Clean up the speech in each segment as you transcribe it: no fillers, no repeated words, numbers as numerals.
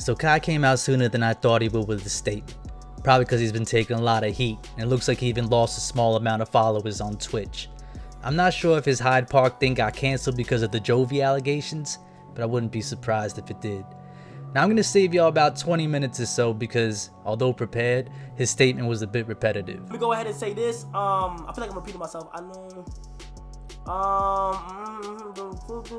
So Kai came out sooner than I thought he would with the statement. Probably because he's been taking a lot of heat, and it looks like he even lost a small amount of followers on Twitch. I'm not sure if his Hyde Park thing got cancelled because of the Jovi allegations, but I wouldn't be surprised if it did. Now I'm going to save y'all about 20 minutes or so because, although prepared, his statement was a bit repetitive. Let me go ahead and say this. I feel like I'm repeating myself. I know.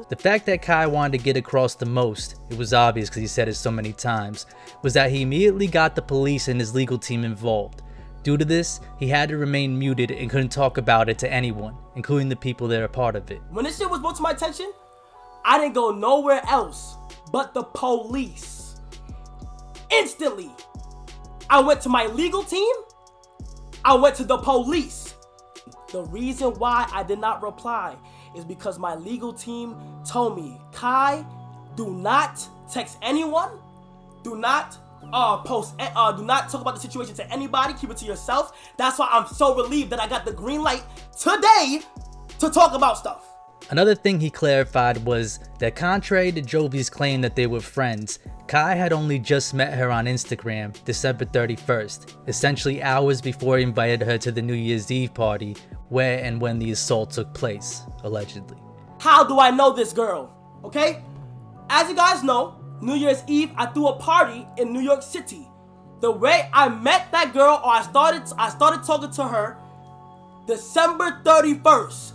The fact that Kai wanted to get across the most, it was obvious because he said it so many times, was that he immediately got the police and his legal team involved. Due to this, he had to remain muted and couldn't talk about it to anyone, including the people that are part of it. When this shit was brought to my attention, I didn't go nowhere else but the police. Instantly, I went to my legal team. I went to the police. The reason why I did not reply is because my legal team told me, Kai, do not text anyone. Do not do not talk about the situation to anybody. Keep it to yourself. That's why I'm so relieved that I got the green light today to talk about stuff. Another thing he clarified was that contrary to Jovi's claim that they were friends, Kai had only just met her on Instagram December 31st, essentially hours before he invited her to the New Year's Eve party where and when the assault took place, allegedly. How do I know this girl? Okay? As you guys know, New Year's Eve, I threw a party in New York City. The way I met that girl, or I started talking to her, December 31st.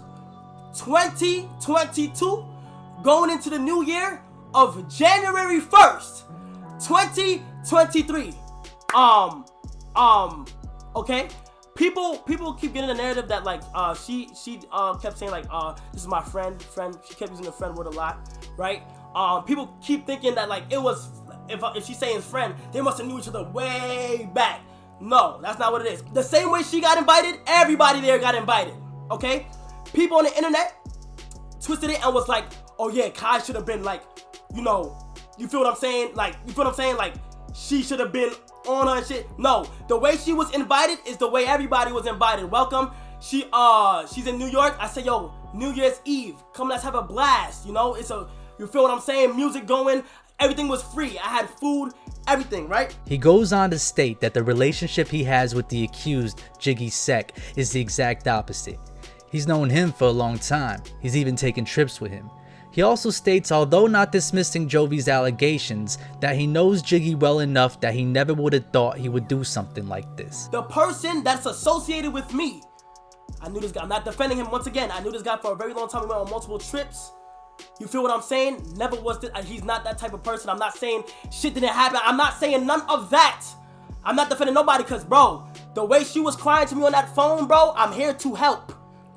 2022, going into the new year of January 1st, 2023. Okay. People keep getting the narrative that like she kept saying like this is my friend. She kept using the friend word a lot, right? People keep thinking that like it was if she's saying friend, they must have knew each other way back. No, that's not what it is. The same way she got invited, everybody there got invited. Okay. People on the internet twisted it and was like, oh yeah, Kai should have been like, you know, you feel what I'm saying? Like, you feel what I'm saying? Like, she should have been on her and shit. No, the way she was invited is the way everybody was invited. Welcome. She's in New York. I said, yo, New Year's Eve, come let's have a blast. You know, you feel what I'm saying? Music going, everything was free. I had food, everything, right? He goes on to state that the relationship he has with the accused, Jiggy Sec, is the exact opposite. He's known him for a long time. He's even taken trips with him. He also states, although not dismissing Jovi's allegations, that he knows Jiggy well enough that he never would have thought he would do something like this. The person that's associated with me, I knew this guy. I'm not defending him once again. I knew this guy for a very long time. We went on multiple trips. You feel what I'm saying? Never was this. He's not that type of person. I'm not saying shit didn't happen. I'm not saying none of that. I'm not defending nobody because, bro, the way she was crying to me on that phone, bro, I'm here to help.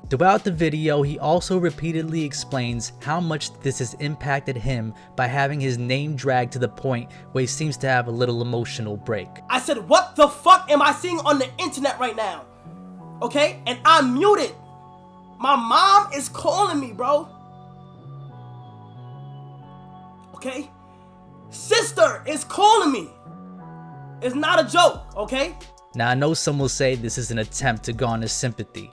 Throughout the video, he also repeatedly explains how much this has impacted him by having his name dragged to the point where he seems to have a little emotional break. I said, what the fuck am I seeing on the internet right now? Okay? And I'm muted. My mom is calling me, bro. Okay? Sister is calling me. It's not a joke, okay? Now, I know some will say this is an attempt to garner sympathy,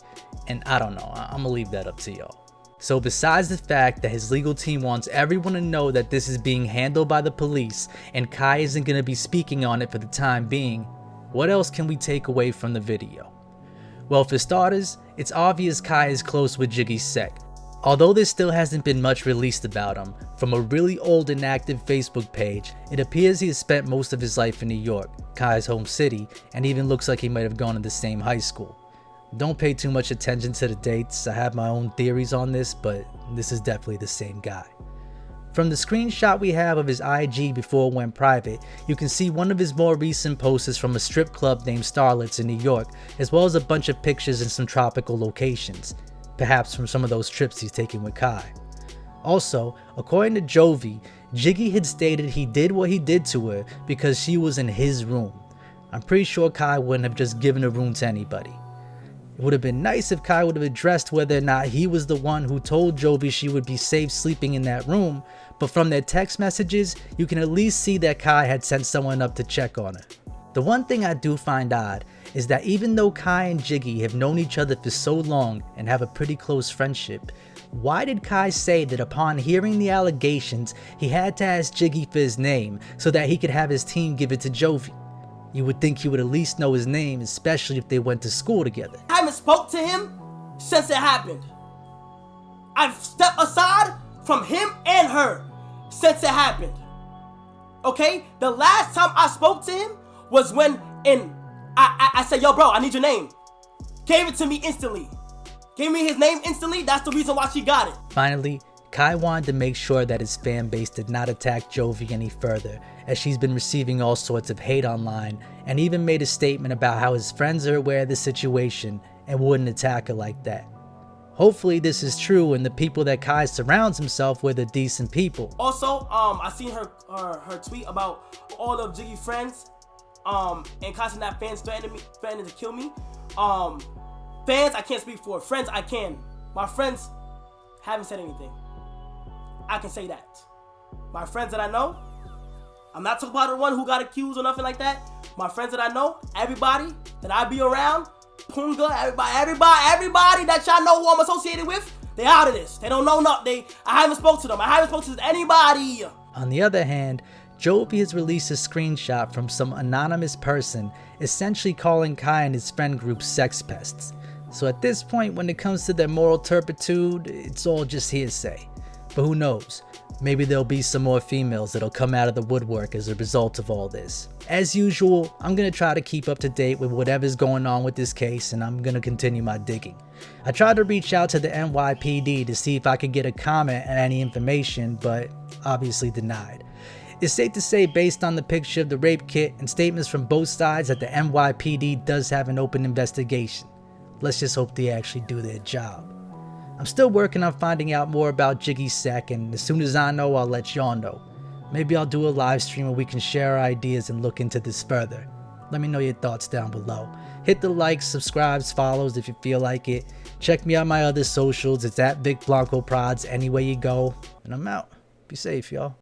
and I don't know, I'm gonna leave that up to y'all. So besides the fact that his legal team wants everyone to know that this is being handled by the police and Kai isn't gonna be speaking on it for the time being, what else can we take away from the video? Well, for starters, it's obvious Kai is close with Jiggy Sec. Although there still hasn't been much released about him, from a really old and active Facebook page, it appears he has spent most of his life in New York, Kai's home city, and even looks like he might have gone to the same high school. Don't pay too much attention to the dates, I have my own theories on this, but this is definitely the same guy. From the screenshot we have of his IG before it went private, you can see one of his more recent posts is from a strip club named Starlets in New York, as well as a bunch of pictures in some tropical locations, perhaps from some of those trips he's taken with Kai. Also, according to Jovi, Jiggy had stated he did what he did to her because she was in his room. I'm pretty sure Kai wouldn't have just given a room to anybody. It would have been nice if Kai would have addressed whether or not he was the one who told Jovi she would be safe sleeping in that room, but from their text messages, you can at least see that Kai had sent someone up to check on her. The one thing I do find odd is that even though Kai and Jiggy have known each other for so long and have a pretty close friendship, Why did Kai say that upon hearing the allegations, he had to ask Jiggy for his name so that he could have his team give it to Jovi? You would think he would at least know his name, especially if they went to school together. I haven't spoke to him since it happened. I've stepped aside from him and her since it happened. Okay? The last time I spoke to him was when I said, yo, bro, I need your name. Gave it to me instantly. Gave me his name instantly. That's the reason why she got it. Finally, Kai wanted to make sure that his fan base did not attack Jovi any further, as she's been receiving all sorts of hate online, and even made a statement about how his friends are aware of the situation and wouldn't attack her like that. Hopefully this is true and the people that Kai surrounds himself with are decent people. Also, I seen her tweet about all of Jiggy's friends, and constantly that fans threatening to kill me. Fans, I can't speak for. Friends, I can. My friends haven't said anything. I can say that. My friends that I know, I'm not talking about the one who got accused or nothing like that. My friends that I know, everybody that I be around, Punga, everybody that y'all know who I'm associated with, they out of this. They don't know nothing. I haven't spoke to them. I haven't spoke to anybody. On the other hand, Jovi has released a screenshot from some anonymous person essentially calling Kai and his friend group sex pests. So at this point, when it comes to their moral turpitude, it's all just hearsay. But who knows? Maybe there'll be some more females that'll come out of the woodwork as a result of all this. As usual, I'm gonna try to keep up to date with whatever's going on with this case, and I'm gonna continue my digging. I tried to reach out to the NYPD to see if I could get a comment on any information, but obviously denied. It's safe to say, based on the picture of the rape kit and statements from both sides, that the NYPD does have an open investigation. Let's just hope they actually do their job. I'm still working on finding out more about Jiggy Sec, and as soon as I know, I'll let y'all know. Maybe I'll do a live stream where we can share our ideas and look into this further. Let me know your thoughts down below. Hit the likes, subscribes, follows if you feel like it. Check me out on my other socials. It's at Vic Blanco Prods anywhere you go. And I'm out. Be safe, y'all.